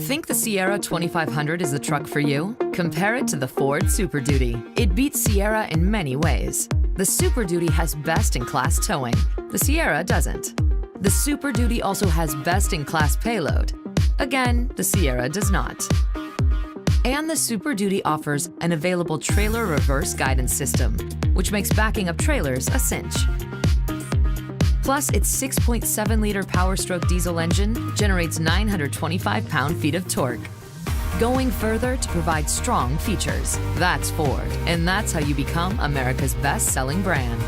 Think the Sierra 2500 is the truck for you? Compare it to the Ford Super Duty. It beats Sierra in many ways. The Super Duty has best-in-class towing. The Sierra doesn't. The Super Duty also has best-in-class payload. Again, the Sierra does not. And the Super Duty offers an available trailer reverse guidance system, which makes backing up trailers a cinch. Plus, its 6.7-liter Power-Stroke diesel engine generates 925 pound-feet of torque, going further to provide strong features. That's Ford, and that's how you become America's best-selling brand.